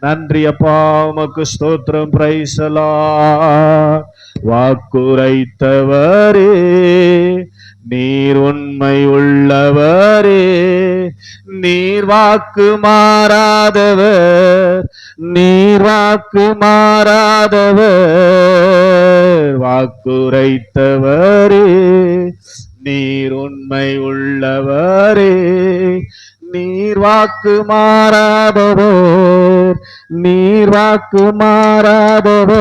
நன்றி அப்பா, உமக்கு ஸ்தோத்திரம். Praise the Lord. வாக்குரைத்தவரே, நீர் உண்மை உள்ளவரே, நீர் வாக்கு மாறாதவர், நீர் வாக்கு மாறாதவர். வாக்குரைத்தவரே, நீர் உண்மை உள்ளவரே, நீர் வாக்கு மாறாதவர், நீர் வாக்கு மாறாதவர்.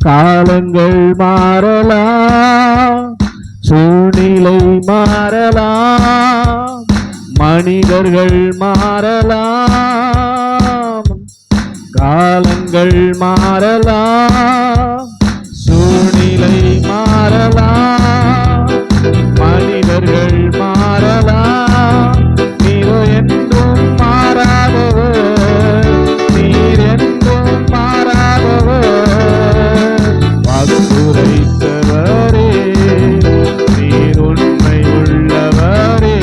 காலங்கள் மாறலாம், சூழ்நிலை மாறலாம், மனிதர்கள் மாறலாம். காலங்கள் மாறலாம், சூழ்நிலை மாறலாம், மனிதர்கள் மாறலாம். நீரோ என்றும் மாறாதவர், நீர் என்றும் மாறாதவர். வாக்குரைத்தவரே, நீர் உண்மை உள்ளவரே,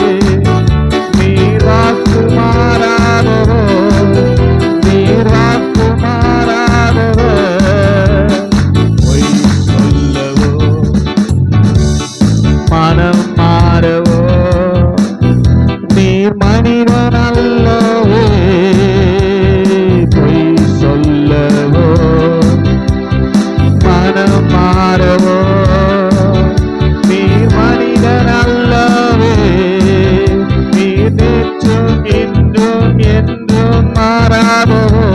நீர் வாக்கு மாறாதவர், நீர் வாக்கு மாறாதவர். பொய் சொல்லவோ மனம் மாறவோ நீர் மனிதன் அல்லவே. பொய் சொல்லவோ மனம் மாறவோ நீர் மனிதன் அல்லவே. நீர் நேற்றும் இன்றும் என்றும் மாறாதவோ.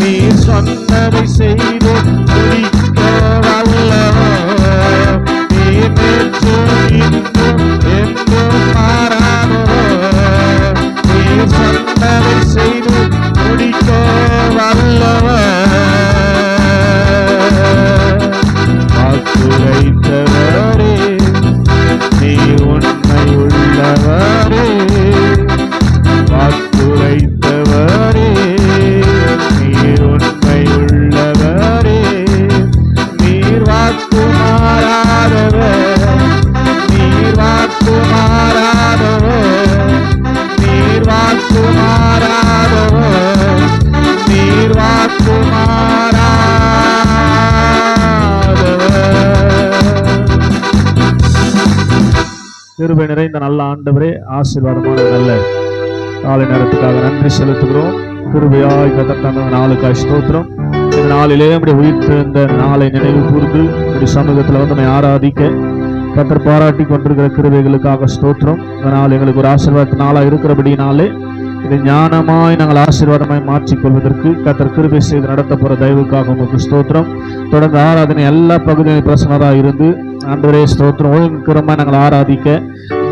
நீர் சொன்னதை செய்து முடிக்க வல்லவர். நீர் நேற்றும் இன்றும் என்றும் மாறாதவர். நீர் சொன்னதை செய்து முடிக்க வல்லவர். வாக்குரைத்தவரே, நீர் உண்மை உள்ளவரே, வாக்குரைத்தவரே, நீர் உண்மை உள்ளவரே, நீர் வாக்கு மாறாதவர், நீர் வாக்கு மாறாதவர், நீர் வாக்கு மாறாதவர், நீர் வாக்கு மாறாதவர். கிருபை நிறைந்த நல்ல ஆண்டவரே, ஆசீர்வாதமான நல்ல காலை நேரத்துக்காக நன்றி செலுத்துகிறோம். கிருபையாய் கர்த்தர் தந்த நாளுக்காய் ஸ்தோத்திரம். இந்த நாளிலே நம்முடைய உயிர்த்தெழுந்த நாளை நினைவு கூர்ந்து நம்முடைய சமூகத்தில் வந்து நம்மை ஆராதிக்க கர்த்தர் பாராட்டி கொண்டிருக்கிற கிருபைகளுக்காக ஸ்தோத்திரம். இந்த நாள் எங்களுக்கு ஒரு ஆசீர்வாத நாளாக இருக்கிறபடினாலே இதை ஞானமாய் நாங்கள் ஆசீர்வாதமாய் மாற்றிக்கொள்வதற்கு கர்த்தர் கிருபை செய்து நடத்த போகிற தயவுக்காக உங்களுக்கு ஸ்தோத்திரம். தொடர்ந்து ஆராதனை எல்லா பகுதியிலும் பிரசனராக இருந்து ஆண்டவரே ஸ்தோத்திரம். ஒழுங்குக்கிறமாய் நாங்கள் ஆராதிக்க,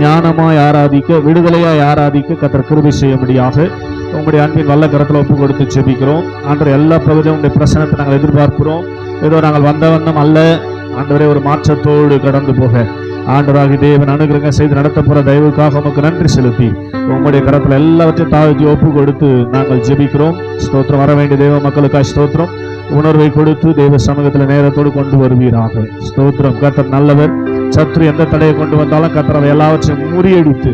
ஞானமாய் ஆராதிக்க, விடுதலையாய் ஆராதிக்க கர்த்தர் கிருபை செய்யும்படியாக உங்களுடைய அன்பின் வல்ல கரத்தில் ஒப்பு கொடுத்து ஜெபிக்கிறோம். ஆண்டவரே எல்லா பகுதியும் உங்களுடைய பிரசனத்தை நாங்கள் எதிர்பார்க்கிறோம். ஏதோ நாங்கள் வந்த வண்ணம் அல்ல ஆண்டவரே, ஒரு மாற்றத்தோடு கடந்து போக ஆண்டவராகி தேவன் அனுகிரகம் செய்து நடத்த போற தயவுக்காக உமக்கு நன்றி செலுத்தி உங்களுடைய கரத்தில் எல்லாவற்றையும் தாழ்த்தி ஒப்பு கொடுத்து நாங்கள் ஜெபிக்கிறோம். ஸ்தோத்திரம். வர வேண்டிய தேவ மக்களுக்காக ஸ்தோத்திரம். உணர்வை கொடுத்து தேவ சமூகத்தில் நேரத்தோடு கொண்டு வருவீராக. ஸ்தோத்திரம். கர்த்தர் நல்லவர். சத்ரு எந்த தடையை கொண்டு வந்தாலும் கர்த்தர் அதை எல்லாவற்றையும் முறியடித்து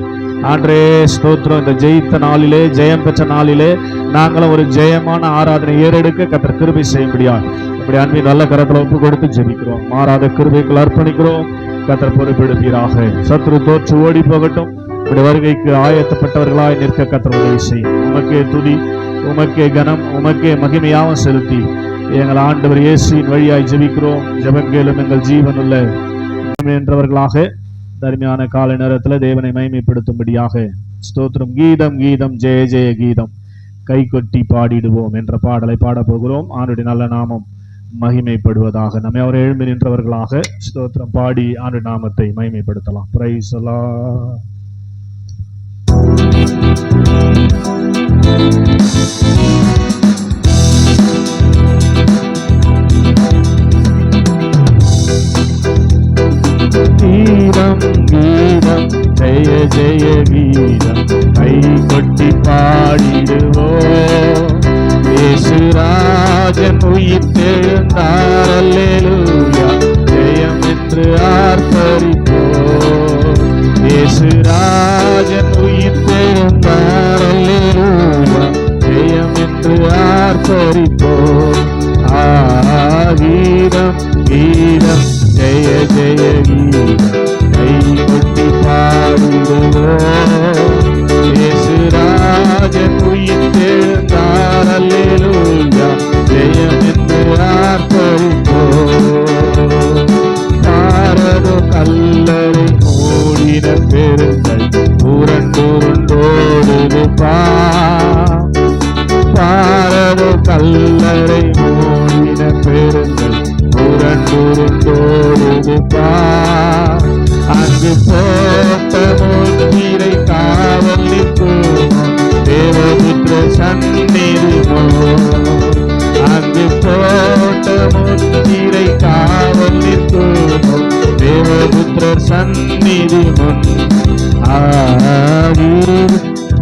ஆண்டரே ஸ்தோத்திரம். இந்த ஜெயித்த நாளிலே, ஜெயம் பெற்ற நாளிலே நாங்களும் ஒரு ஜெயமான ஆராதனை ஏறெடுக்க கர்த்தர் கிருபை செய்யும்படியா இப்படி அன்பின் நல்ல கரத்தில் ஒப்பு கொடுத்து ஜெபிக்கிறோம். மாறாத கிருபைக்குள் அர்ப்பணிக்கிறோம். கர்த்தர் பொறுப்பெடுப்பீராக. சத்ரு தோற்று ஓடி போகட்டும். இப்படி வருகைக்கு ஆயத்தப்பட்டவர்களாய் நிற்க கர்த்தர் உதவி செய்யும். உமக்கே துதி, உமக்கே கனம், உமக்கே மகிமையாவும் செலுத்தி எங்கள் ஆண்டவர் இயேசுவின் வழியாய் ஜெபிக்கிறோம். ஜெபம் கேளும் எங்கள் ஜீவனுள்ள என்றவர்களாக தர்மியான கால நேரத்தில் தேவனை மகிமைப்படுத்தும்படியாக ஸ்தோத்திரம். கீதம் கீதம் ஜெய ஜெய கீதம் கை கொட்டி பாடிடுவோம் என்ற பாடலை பாடப்போகிறோம். ஆண்டுடைய நல்ல நாமம் மகிமைப்படுவதாக. நம்மை அவர் எழும்பி நின்றவர்களாக ஸ்தோத்திரம் பாடி ஆண்டு நாமத்தை மகிமைப்படுத்தலாம். Praise the Lord. கீதம் கீதம் ஜெய ஜெய கீதம் கை கொட்டி பாடிடுவோம். இயேசுராஜன் உயிர்த்தெழுந்தார், அல்லேலூயா, ஜெயம் என்று ஆர்ப்பரிப்போம். இயேசுராஜன் உயிர்த்தெழுந்தார், அல்லேலூயா, ஜெயம் என்று ஆர்ப்பரிப்போம். கீதம் கீதம் ஜெய ஜெய கீதம் கைகொட்டி பாடுவோம். இயேசுராஜன் உயிர்த்தெழுந்தார், அல்லேலூயா, ஜெயம் என்று ஆர்ப்பரிப்போம். பாரதோ கல்லறை மூடின பெருங்கள் புரண்டுருண்டோடுது பாரதோ கல்லறை மூடின பெருங்கள் புரண்டுருண்டோடுது அங்கு போட்ட முத்திரை காவல் நிற்குமோ தேவபுத்திர சந்நிதிமோ. அங்கு போட்ட முத்திரை காவல் நிற்குமோ தேவபுத்திரர் சந்நிதி முன்.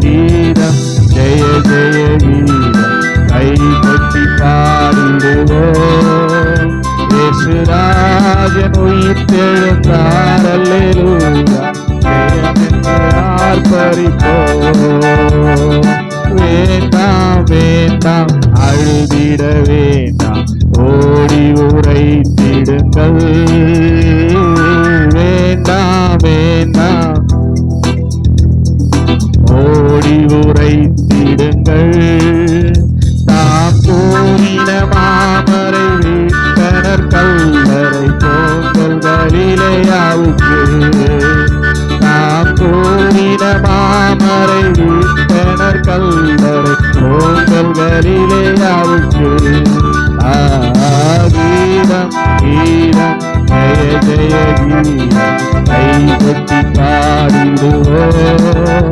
கீதம் ஜெய ஜெய கீதம் கை கொட்டி பாடிடுவோம். இயேசுராஜன் உயிர்த்தெழுந்தார், அல்லேலூயா, ஜெயம் என்று ஆர்ப்பரிப்போம். வேண்டாம் வேண்டாம் அழுதிட வேண்டாம், ஓடி உரைத்திடுங்கள். வேண்டாம் வேண்டாம் ஓடி உரைத்திடுங்கள். தாம் கூறின மாமரை வீட்டனர் கல்லறை போங்கள் கலிலேயாவுக்கு. தாம் கூறின மாமரை வீட்டனர் கல்லறை போங்கள் கலிலேயாவுக்கு. கீதம் கீதம் ஜெய ஜெய கீதம் கை கொட்டி பாடிடுவோம்.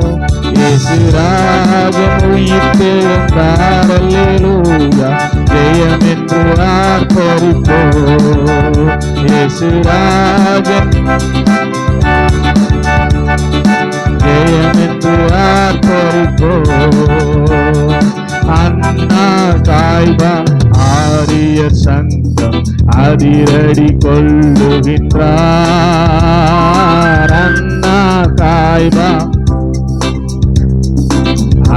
இயேசுராஜன் உயிர்த்தெழுந்தார், அல்லேலூயா, ஜெயம் என்று ஆர்ப்பரிப்போம். இயேசுராஜன் ஜெயம் என்று ஆர்ப்பரிப்போம். அண்ணா காய்பா ஆரிய சங்கம் அதிரடி கொள்ளுகின்றார். அண்ணா காய்பா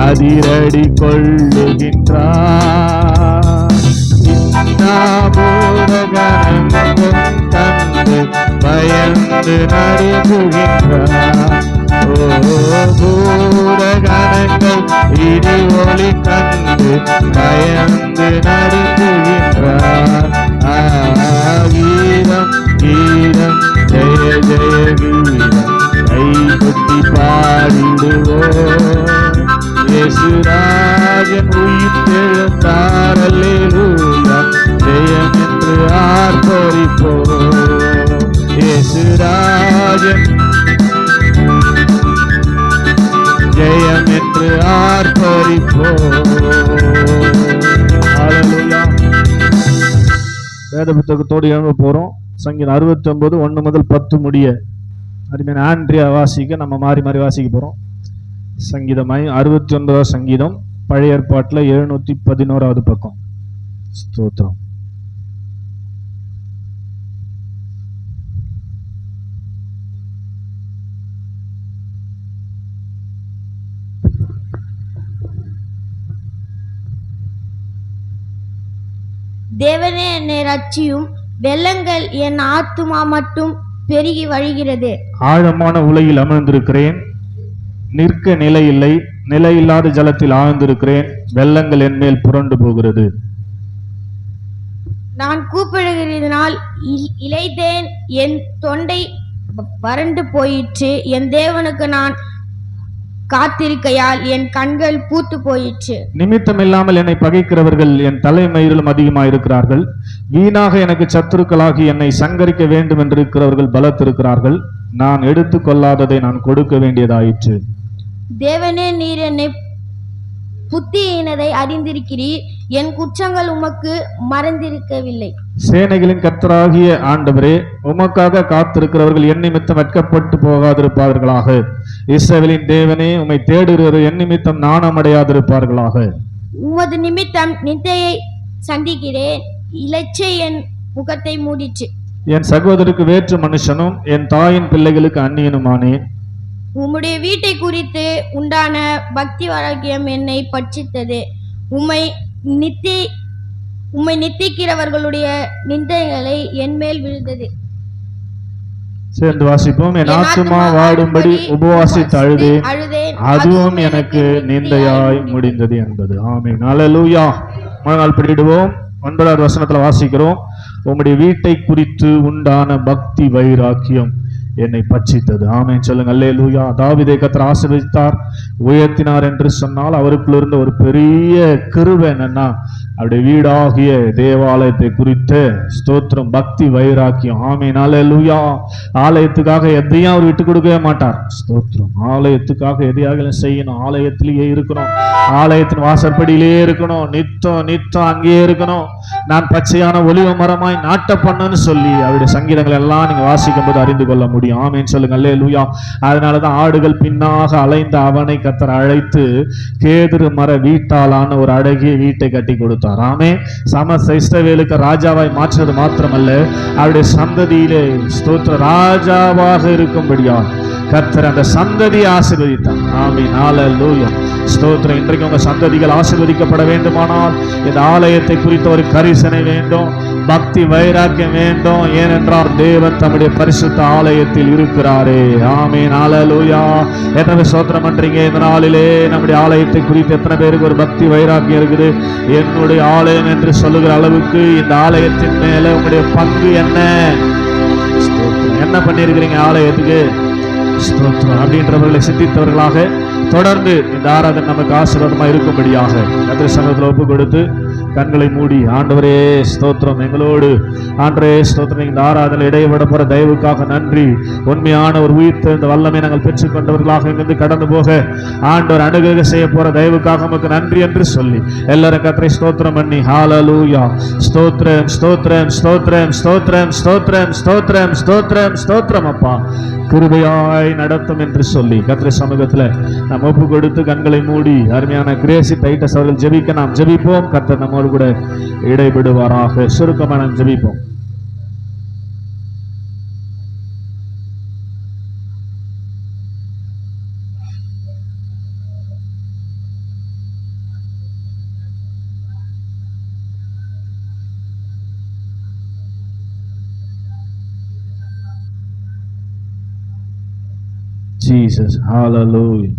அதிரடி கொள்ளுகின்றார். பூரகணங்கள் தந்து பயந்து நடுங்குகின்றார். பூரகணங்கள் இடி ஒளி கண்டு பயந்து நடுங்குகின்றார். கீதம் கீதம் ஜெய ஜெய கீதம் கை கொட்டி பாடிடுவோம். இயேசுராஜன் உயிர்த்தெழுந்தார், அல்லேலூயா, ஜெயம் என்று ஆர்ப்பரிப்போம். இயேசுராஜன் ஜெயம் என்று ஆர்ப்பரிப்போம். ஹல்லேலூயா. வேத புத்தகத்தோடு எழுத போறோம். சங்கீதம் 69 1 முதல் 10 முடிய அருமையான ஆண்ட்ரியா வாசிக்க நம்ம மாறி மாறி வாசிக்க போறோம். சங்கீதம் 69 சங்கீதம், பழைய ஏற்பாட்டில் 711 பக்கம். ஸ்தோத்திரம். தேவனே என்னை ரட்சியும், வெள்ளங்கள் என் ஆத்துமா மட்டும் பெருகி வழிகிறது. ஆழமான உலகில் அமர்ந்திருக்கிறேன், நிற்க நிலையில்லை, நிலையில்லாத ஜலத்தில் ஆழ்ந்திருக்கிறேன், வெள்ளங்கள் என் மேல் புரண்டு போகிறது. நான் கூப்பிடுகிறதினால் இளைத்தேன், என் தொண்டை வறண்டு போயிற்று. என் தேவனுக்கு நான் காத்திருக்கையால் என் கண்கள் பூத்து போயிற்று. நிமித்தம் இல்லாமல் என்னை பகைக்கிறவர்கள் என் தலைமயிரிலும் அதிகமாயிருக்கிறார்கள். வீணாக எனக்கு சத்துருக்களாகி என்னை சங்கரிக்க வேண்டும் என்று இருக்கிறவர்கள் பலத்திருக்கிறார்கள். நான் எடுத்துக்கொள்ளாததை நான் கொடுக்க வேண்டியதாயிற்று. தேவனே, நீர் என்னை புத்தியினதை அறிந்திருக்கிறீர், என் குற்றங்கள் உமக்கு மறந்திருக்கவில்லை. சேனைகளின் கர்த்தராகிய ஆண்டவரே, உமக்காக காத்திருக்கிறவர்கள் என் நிமித்தம் வெட்கப்பட்டு போகாதிருப்பார்களாக. இஸ்ரவேலின் தேவனே, உம்மை தேடுகிறவர் என் நிமித்தம் நாணம் அடையாதிருப்பார்களாக. உமது நிமித்தம் நிந்தையை சந்திக்கிறேன், இலச்சை என் முகத்தை மூடிச்சு. என் சகோதரருக்கு வேற்று மனுஷனும் என் தாயின் பிள்ளைகளுக்கு அந்நியனுமானேன். உம்முடைய வீட்டை குறித்து உண்டான பக்தி வைராக்கியம் என்னை பட்சித்தது. உம்மை நித்தி உம்மை நித்திக்கிறவர்களுடைய நிந்தைகளை என் மேல் விழுந்தது. சேர்ந்து வாசிப்போம். என் ஆத்துமா வாடும்படி உபவாசித்து அழுதேன், அதுவும் எனக்கு நிந்தையாய் முடிந்தது என்பது. ஆமென். அல்லேலூயா. முழங்கால் படிடுவோம். 9வது வசனத்துல வாசிக்கிறோம், உம்முடைய வீட்டை குறித்து உண்டான பக்தி வைராக்கியம் என்னை பட்சித்தது. ஆமென் சொல்லுங்க. அல்லேலூயா. தாவீதை கர்த்தர் ஆசீர்வதித்தார், உயர்த்தினார் என்று சொன்னால் அவருக்குள்ள இருந்த ஒரு பெரிய கிருபை என்னன்னா, அவருடைய வீடாகிய தேவாலயத்தை குறித்த ஸ்தோத்திரம், பக்தி வைராக்கியம். ஆமென். அல்லேலூயா. ஆலயத்துக்காக எதையும் அவர் விட்டு கொடுக்கவே மாட்டார். ஸ்தோத்திரம். ஆலயத்துக்காக எதையாக செய்யணும், ஆலயத்திலேயே இருக்கணும், ஆலயத்தின் வாசற்படியிலேயே இருக்கணும், நித்தம் நித்தம் அங்கேயே இருக்கணும், நான் பச்சையான ஒலிவ மரமாய் நாட்டப்பண்ணன்னு சொல்லி அவருடைய சங்கீதங்கள் எல்லாம் நீங்க வாசிக்கும் போது அறிந்து கொள்ள முடியும். ஆமென் சொல்லுங்க. அல்லேலூயா. அதனாலதான் ஆடுகள் பின்னாக அலைந்த அவனை கர்த்தர் அழைத்து கேதுரு மர வீட்டாலான ஒரு அழகிய வீட்டை கட்டி கொடுத்தார். ஆமென். இஸ்ரவேலுக்கு ராஜாவாய் மாற்றினது மாத்திரமல்ல, அவருடைய சந்ததியிலே ஸ்தோத்திர ராஜாவாக இருக்கும்படியா கர்த்தர் அந்த சந்ததியை ஆசீர்வதித்தார். ஆமென். அல்லேலூயா. ஸ்தோத்திரம். இன்றைக்கு உங்க சந்ததிகள் ஆசீர்வதிக்கப்பட வேண்டுமானால் இந்த ஆலயத்தை குறித்த ஒரு கரிசனை வேண்டும், பக்தி வைராக்கியம் வேண்டும். ஏனென்றால் தேவன் தம்முடைய பரிசுத்த ஆலயத்தில் இருக்கிறாரே. ஆமென். அல்லேலூயா. எத்தனை ஸ்தோத்திரம் பண்றீங்க இந்த நாளிலே? நம்முடைய ஆலயத்தை குறித்து எத்தனை பேருக்கு ஒரு பக்தி வைராக்கியம் இருக்குது? என்னுடைய ஆலயம் என்று சொல்லுகிற அளவுக்கு இந்த ஆலயத்தின் மேல உங்களுடைய பங்கு என்ன? என்ன பண்ணிருக்கிறீங்க ஆலயத்துக்கு? ஸ்தோத்திரம். அப்படின்றவர்களை சிந்தித்தவர்களாக தொடர்ந்து இந்த ஆராதனை நமக்கு ஆசீர்வாதமா இருக்கும்படியாக கர்த்தர் சமூகத்தில் ஒப்பு கொடுத்து கண்களை மூடி, ஆண்டவரே ஸ்தோத்திரம், எங்களோடு ஆண்டவரே ஸ்தோத்திரம், இந்த ஆராதனை இடையவிட போற தயவுக்காக நன்றி. உண்மையான ஒரு உயிர்த்தெழுந்த வல்லமை நாங்கள் பெற்றுக் கொண்டவர்களாக இங்கிருந்து கடந்து போக ஆண்டவர் அனுகிரகம் செய்ய போற தயவுக்காக நமக்கு நன்றி என்று சொல்லி எல்லாரும் கர்த்தரை ஸ்தோத்திரம் பண்ணி ஹல்லேலூயா. ஸ்தோத்திரம் ஸ்தோத்திரம் ஸ்தோத்திரம் ஸ்தோத்திரம் ஸ்தோத்திரம் ஸ்தோத்திரம் ஸ்தோத்திரம் ஸ்தோத்திரம். அப்பா கிருபையாய் நடத்தும் என்று சொல்லி கர்த்தர் சமூகத்துல நாம் ஒப்பு கொடுத்து கண்களை மூடி அருமையான கிரேசி டைட்டஸ் அவர்கள் ஜெபிக்க நாம் ஜெபிப்போம். கர்த்தர் நம்மோடு கூட இடைபடுவாராக. சுருக்கமாக நாம் ஜெபிப்போம். Jesus, hallelujah.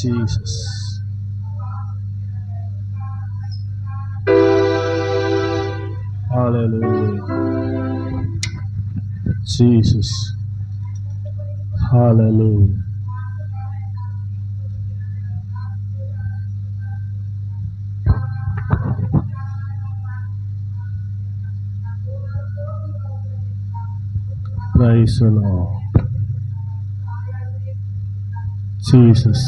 Jesus. Hallelujah. Jesus. Hallelujah. Praise the Lord. Jesus.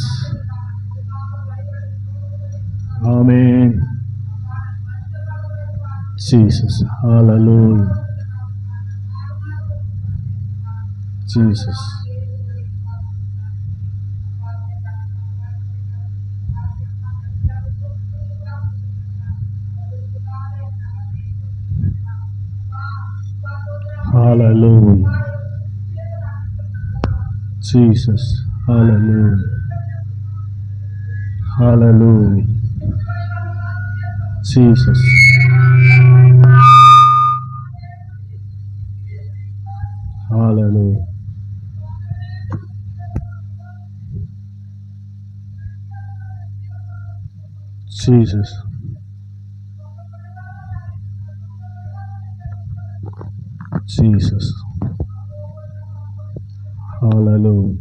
Amen. Jesus. Hallelujah. Jesus. Hallelujah. Jesus. Hallelujah. Hallelujah. Jesus. Hallelujah. Jesus. Jesus. Hallelujah.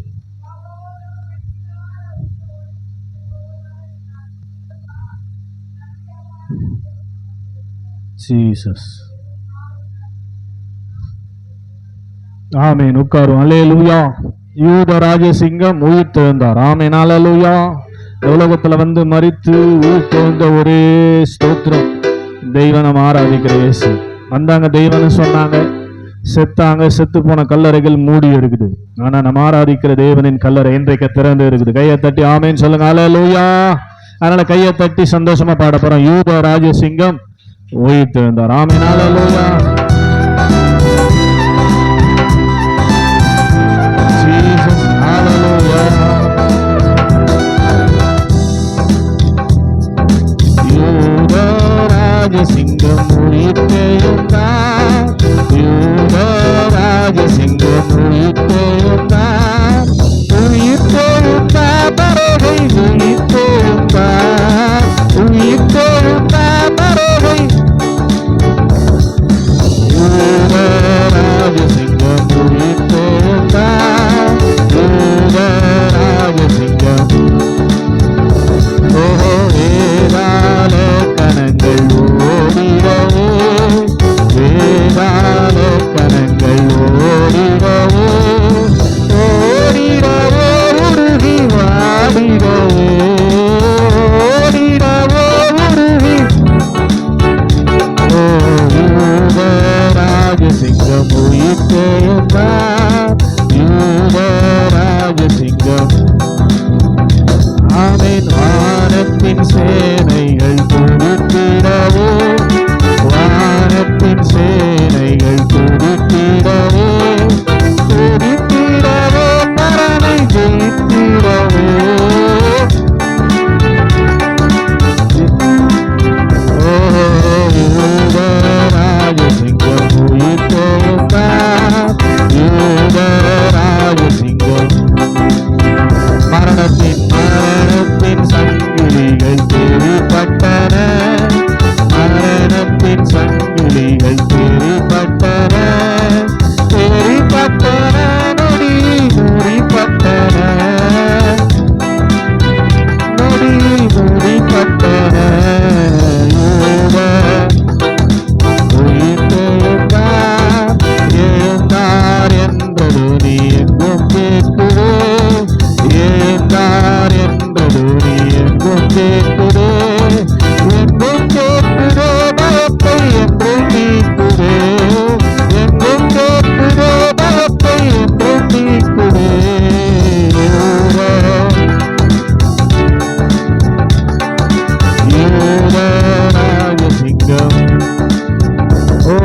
Jesus. ஆமென். உட்காரும். அல்லேலூயா. யூத ராஜசிங்கம் உயிர் தெழுந்தார். ஆமென். அல்லேலூயா. உலகத்துல வந்து மரித்து உயிர் தெழுந்த ஒரே ஸ்தோத்திரம். தெய்வம் நம்ம ஆராதிக்கிற இயேசு. வந்தாங்க, தெய்வம்னு சொன்னாங்க, செத்தாங்க, செத்து போன கல்லறைகள் மூடி இருக்குது. ஆனா நம்ம ஆராதிக்கிற தேவனின் கல்லறை இன்றைக்கு திறந்து இருக்குது. கையை தட்டி ஆமென் சொல்லுங்க. அல்லேலூயா. அதனால கையை தட்டி சந்தோஷமா பாட போறோம். யூத ராஜசிங்கம் உயிர் தெழுந்தார். ஆமென். அல்லேலூயா. Jesus. Hallelujah. யூத ராஜசிங்கம் உயிர் தெழுந்தார். யூத ராஜசிங்கம் உயிர் தெழுந்தார். உயிர் தெழுந்தார் பறவை உயிர் தெழுந்தார். உயிர் தெழுந்தார் பறவை. யூத ராஜசிங்கம் உயிர் தெழுந்தார். யூத ராஜசிங்கம். ஓஹோ வேதாள கணங்கள் ஓடிடவே. வேதாள கணங்கள் ஓடிடவே. ஓடிடவே உருகி வாடிடவே. ஓடிடவே உருகி. ஓ யூத ராஜசிங்கம் உயிர் தெழுந்தார். யூத ராஜசிங்கம். ஆமென். வானத்தின் சேனைகள் துதித்திடவே. வானத்தின் சேனைகள் துதித்திடவே. துதித்திடவே பரனை ஜெயித்திடவே. ஓ யூத ராஜசிங்கம் உயிர் தெழுந்தார். யூத ராஜசிங்கம். மரணத்தின் சங்கிலிகள் தெரிப்பட்டன. மரணத்தின் சங்கிலிகள் தெரிப்பட்டன. தெரிப்பட்டன நொடி முடிப்பட்டன. நொடி முடிப்பட்டன. யூத உயிர் தெழுந்தார். எழுந்தார் என்பது நீ எங்கும் கேட்குதே. எழுந்தார் என்பது நீ எங்கும் கேட்குதே. எங்கும் கேட்குதே பயத்தை என்றும் நீக்குதே. எங்கும் கேட்குதே பயத்தை என்றும் நீக்குதே. யூத ராஜசிங்கம். ஓ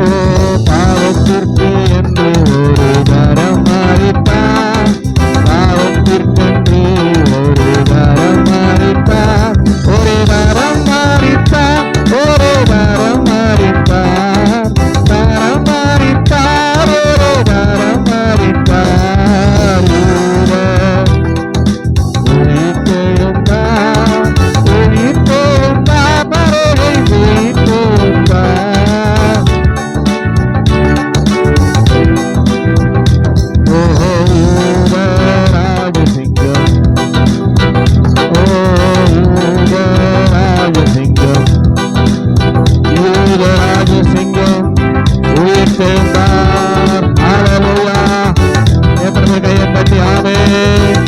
பாவத்திற்கு என்று ஒரு வரம் அளித்தார். பாவத்திற்கென்று ஒரு வரம் அளித்தார். ஒரு வரம் அளித்தார். ஒரு வரம் அளித்தார். வரம் அளித்தார். ஒரு வரம் அளித்தார். யூத உயிர் தெழுந்தார். உயிர் தெழுந்தார் பறவை உயிர் தெழுந்தார். ஓஹோ யூத ராஜசிங்கம். ஓ யூத ராஜசிங்கம். யூத ராஜசிங்கம் உயிர் தெழுந்தார். ஹல்லேலூயா. எத்தனை பேர் கையை தட்டி ஆமென்.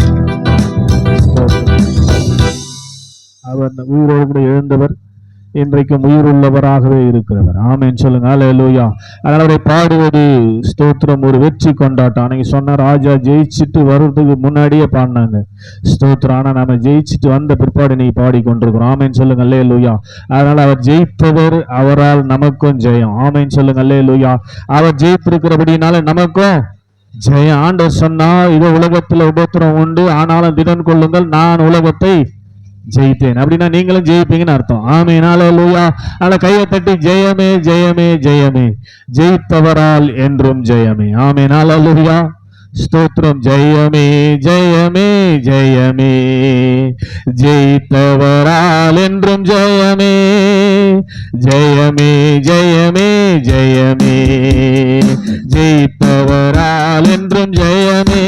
அவர் உயிரோடு கூட எழுந்தவர். இன்றைக்கும் உயிருள்ளவராகவே இருக்கிறவர். ஆமென் சொல்லுங்க. அல்லேலூயா. அதனால அவரை பாடுவது ஸ்தோத்திரம் ஒரு வெற்றி கொண்டாட்டம். அன்னைக்கு சொன்ன ராஜா ஜெயிச்சுட்டு வர்றதுக்கு முன்னாடியே பாடினாங்க ஸ்தோத்திரம். ஆனா நம்ம ஜெயிச்சுட்டு வந்த பிற்பாடு நீ பாடிக்கொண்டிருக்கிறோம். ஆமென் சொல்லுங்க. அல்லேலூயா. அதனால அவர் ஜெயித்தவர், அவரால் நமக்கும் ஜெயம். ஆமென் சொல்லுங்க. அல்லேலூயா. அவர் ஜெயித்திருக்கிறபடினால நமக்கும் ஜெயம். ஆண்டவர் சொன்னா இது உலகத்துல உபத்திரம் உண்டு, ஆனாலும் திடன் கொள்ளுங்கள், நான் உலகத்தை ஜெயித்தேன். அப்படின்னா நீங்களும் ஜெயிப்பீங்கன்னு அர்த்தம். ஆமென். அல்லேலூயா. ஆனா கையை தட்டி ஜெயமே ஜெயமே ஜெயமே, ஜெயித்தவரால் என்றும் ஜெயமே. ஆமென். அல்லேலூயா. ஸ்தோத்திரம். ஜெயமே ஜெயமே ஜெயமே, ஜெயித்தவரால் என்றும் ஜெயமே. ஜெயமே ஜெயமே ஜெயமே, ஜெயித்தவரால் என்றும் ஜெயமே.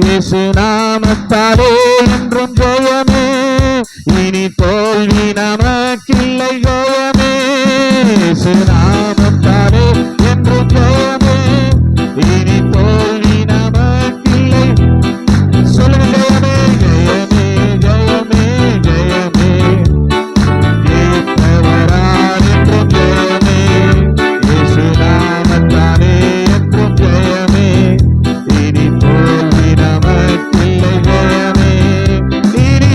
இயேசு நாமத்தாலே என்றும் ஜெயமே, இனி தோல்வி நமக்கில்லை ஜெயமே. இயேசு நாமத்தாலே என்றும் ஜெயமே, இனி தோல்வி நமக்கில்லை. சொல்லுங்க. ஜெயமே ஜெயமே ஜெயமே ஜெயமே, ஜெயித்தவரால் என்றும் ஜெயமே. இயேசு நாமத்தாலே என்றும் ஜெயமே, இனி தோல்வி நமக்கில்லை ஜெயமே. இனி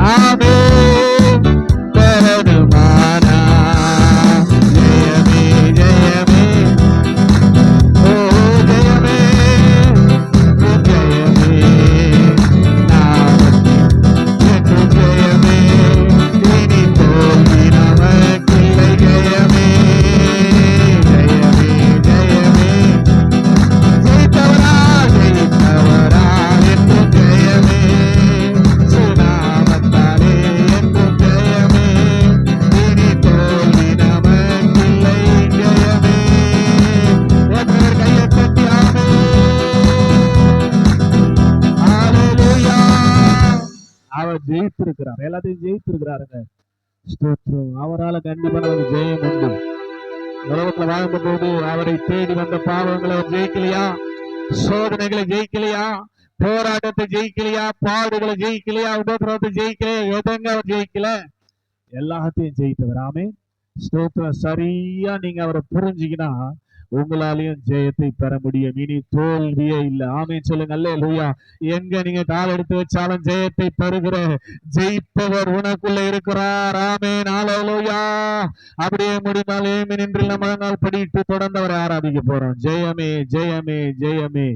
ஆமென் வரணுமானா ஜெயமே ஜெயமே ஓ ஜெயமே ஜெயமே நாமத்தில் ஜெயமே இனி தோல்வி நமக்கில்லை ஜெயமே ஜெயமே ஜெயமே ஜெயித்தவரா ஜெயித்தவரா என்றும் ஜெயமே சுனாமத்தாலே என்றும் ஜெயமே இனி தோல்வி நமக்கில்லை ஜெயமே எத்தனை கையை தட்டி ஹalleluya அவர் ஜெயித்திருக்கிறார் எல்லாத்தையும் ஜெயித்திருக்கிறாருங்க ஸ்தோத்திரம் அவரால கண்டிப்பா நமக்கு ஜெயம் உண்டு உலகத்துல வாழ்ந்தபோது அவரை தேடி வந்த பாவங்களை அவர் ஜெயிக்கலையா சோதனைகளை ஜெயிக்கலையா போராட்டத்தை ஜெயிக்கலையா பாடுகளை ஜெயிக்கலையா உபத்திரவத்தை ஜெயிக்கலையா எதங்க அவர் ஜெயிக்கல எல்லாத்தையும் ஜெயித்தவர் ஆமென் ஸ்தோத்திரம் சரியா நீங்க அவரை புரிஞ்சுக்கினா உங்களாலையும் ஜெயத்தை பெற முடியும் இனி தோல்வியே இல்லை ஆமென் சொல்லுங்க அல்லேலூயா எங்க நீங்க கால் எடுத்து வச்சாலும் ஜெயத்தை பெறுகிற ஜெயிப்பவர் உனக்குள்ள இருக்கிறார் ஆமென் அல்லேலூயா அப்படியே முடிந்தால் ஏமி நின்று முழங்கால் படிட்டு தொடர்ந்தவரை ஆராதிக்க போறோம் ஜெயமே ஜெயமே ஜெயமே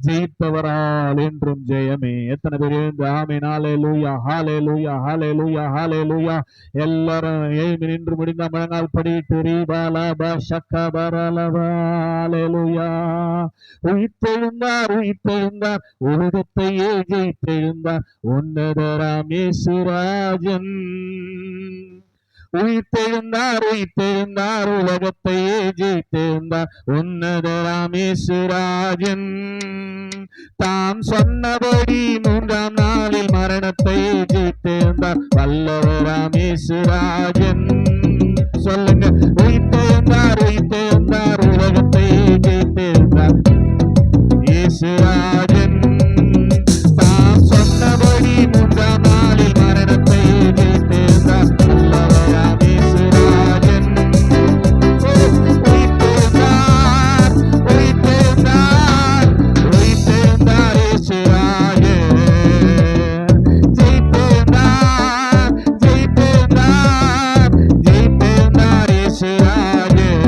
ஜெயிப்பவரால் என்றும் ஜெயமே எத்தனை பேர் எழுந்து ஆமென் அல்லேலூயா ஹalleluya ஹalleluya ஹalleluya எல்லாரும் ஏமி நின்று முடிந்த முழங்கால் படிட்டு ரீபாலபா ஷக்கபரலபா ஹalleluya உயிர்த்தெழுந்தார் உயிர்த்தெழுந்தார் உலகத்தையே ஜெயித்தெழுந்தார் உன்னதராம் இயேசுராஜன் உயிர்த்தெழுந்தார் உயிர்த்தெழுந்தார் உலகத்தையே ஜெயித்தெழுந்தார் உன்னதராம் இயேசுராஜன் தாம் சொன்னபடி மூன்றாம் நாளில் மரணத்தை ஜெயித்தெழுந்தார் வல்லவராம் இயேசுராஜன் சொல்லுங்க உயிர்த்தெழுந்தார் உயிர்த்தெழுந்தார் உலகத்தை ஜெயித்தெழுந்தார் இயேசுராஜன் தாம் சொன்னபடி மூன்றாம் நாளில் மரணத்தை ஜெயித்தெழுந்தார் வல்லவராம் இயேசுராஜன் உயிர்த்தெழுந்தார் உயிர்த்தெழுந்தார் உயிர்த்தெழுந்தார் இயேசுராஜன் ஜெயித்தெழுந்தார் ஜெயித்தெழுந்தார் ஜெயித்தெழுந்தார் இயேசுராஜன்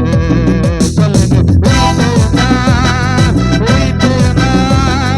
சொல்லுங்க உயிர்த்தெழுந்தார் உயிர்த்தெழுந்தார்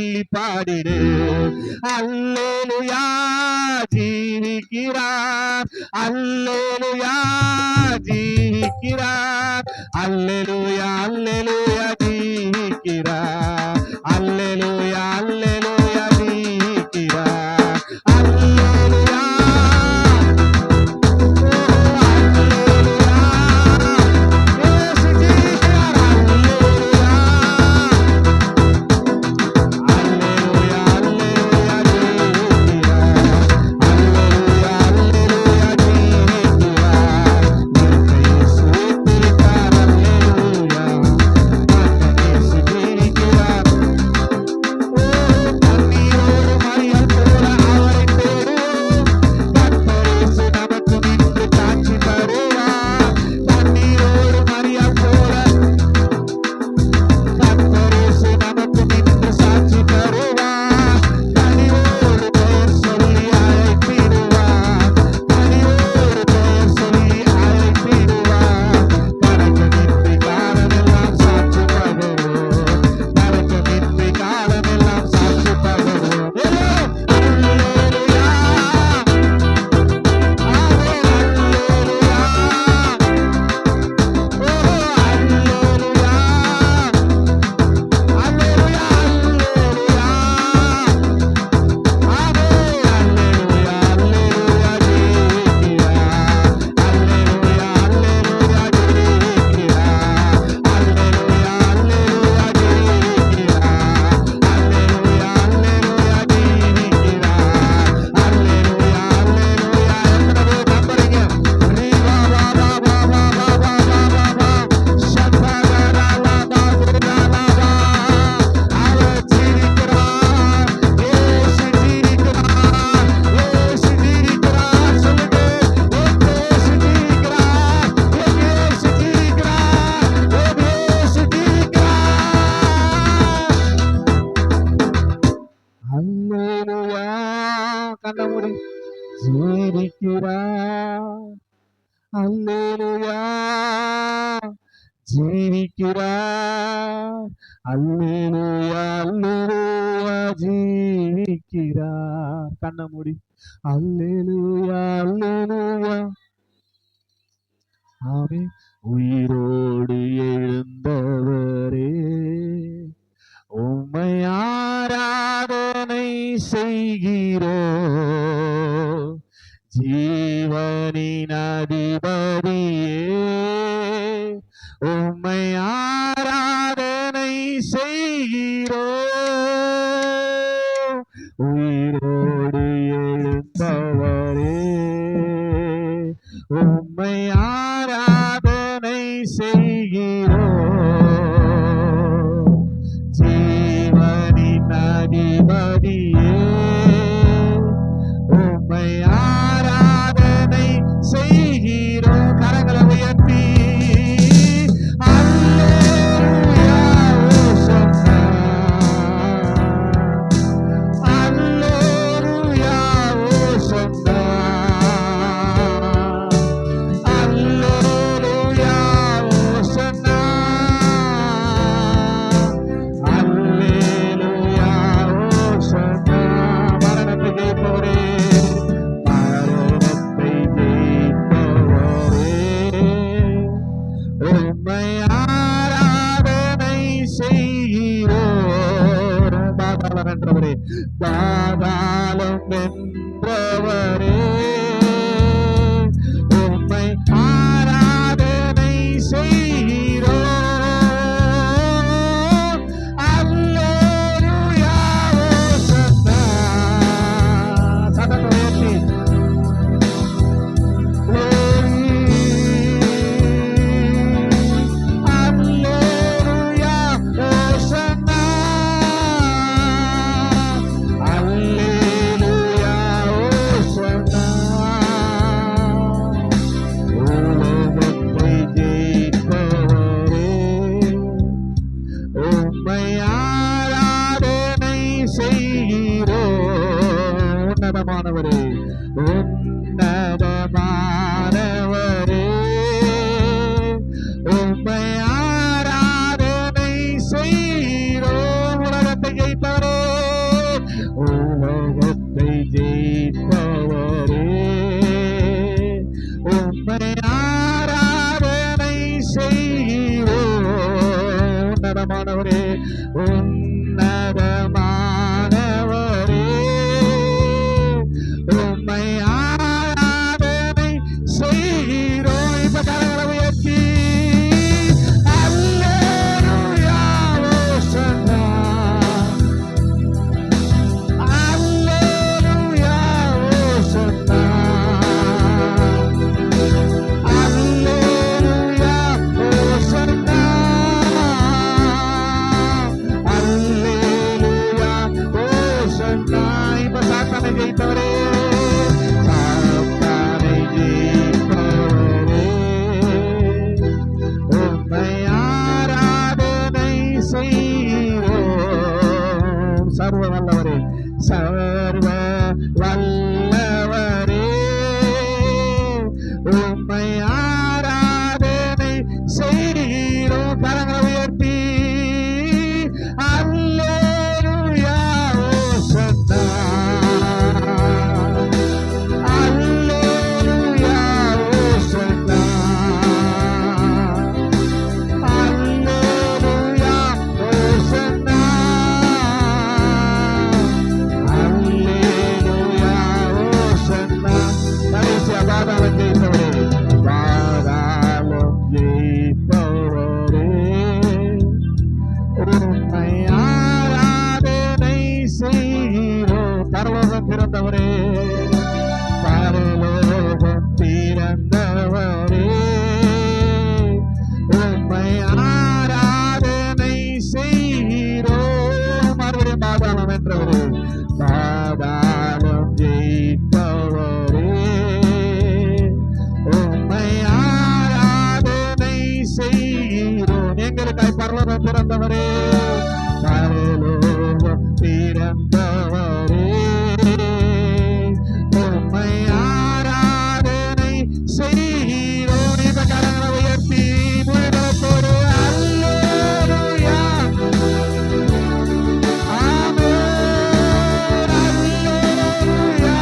சொல்லி பாடிடு. அல்லேலூயா ஜீவிக்கிறார், அல்லேலூயா ஜீவிக்கிறார், அல்லேலூயா அல்லேலூயா ஜீவிக்கிறார், அல்லேலூயா அல்லேலூயா ஜீவிக்கிறார், அல்லேலூயா ஜீவிக்கிறார், அல்லேலூயா ஜீவிக்கிறார், அல்லேலூயா அல்லேலூயா ஜீவிக்கிறார். கண்ண மூடி அல்லேலூயா அல்லேலூயா. ஆமே. உயிரோடு எழுந்தவரே உம்மை ஆராதனை செய்கிறோ, ஜீவனின் அதிபதியே உம்மை ஆராதனை செய்கிறோ, உயிரோடு எழுந்தவரே உம்மை ஆராதனை செய்கிறோ, ஜீவனின் அதிபதியே உம்மை ஆராதனை செய்கிறோ. கரங்களை உயர்த்தி அல்லேலூயா ஓசன்னா, அல்லேலூயா ஓசன்னா, அல்லேலூயா ஓசன்னா. எங்களுக்காய் பரலோகம் திறந்தவரே, பரலோகம் திறந்தவரே, உம்மை ஆராதனை செய்கிறோம். இப்ப கரங்களை உயர்த்தி முழுதலத்தோடு அல்லேலூயா, ஆமென், அல்லேலூயா,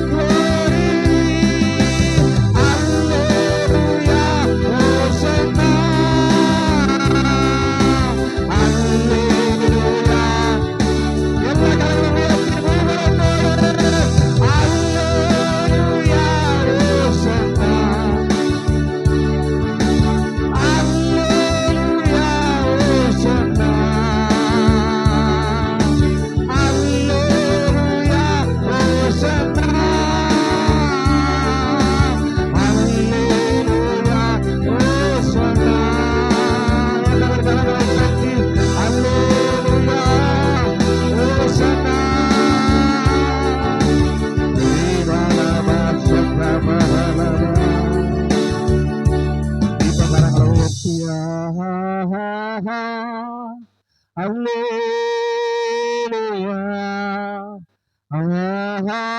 glory, அல்லேலூயா, ஓசன்னா, அல்லேலூயா. எல்லா கரங்களும் உயர்த்தி முழுதலத்தோடு அல்லேலூயா, ஓசன்னா, அல்லேலூயா, ஓசன்னா, அல்லேலூயா, ஓசன்னா, அல்லேலூயா, ஓசன்னா. ஆண்டவர் கரங்களை தட்டி அல்லேலூயா, ஓசன்னா. தேவாலயமா சுப்ரமணலமா. இப்ப கரங்களை உயர்த்தியா, அல்லேலூயா, அல்லேலூயா,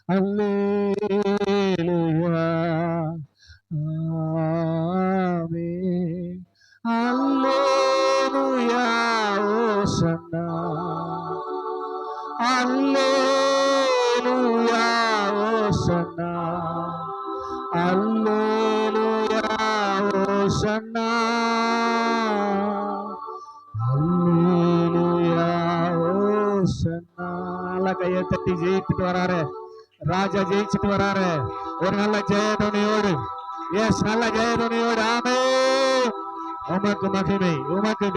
அல்லேலூயா, ஆமென், அல்லேலூயா, ஓசன்னா, அல்லேலூயா, ஓசன்னா, அல்லேலூயா, ஓசன்னா, அல்லேலூயா, ஓசன்னா. நல்ல கையை தட்டி ஜெயிச்சுட்டு வராரு ராஜா, ஜெயிச்சுட்டு வராரு ஒரு நல்ல ஜெயதுணியோடு. எஸ், நல்ல ஜெயதுணியோடு. ஆமென். உமக்கு மகிமை, உமக்கு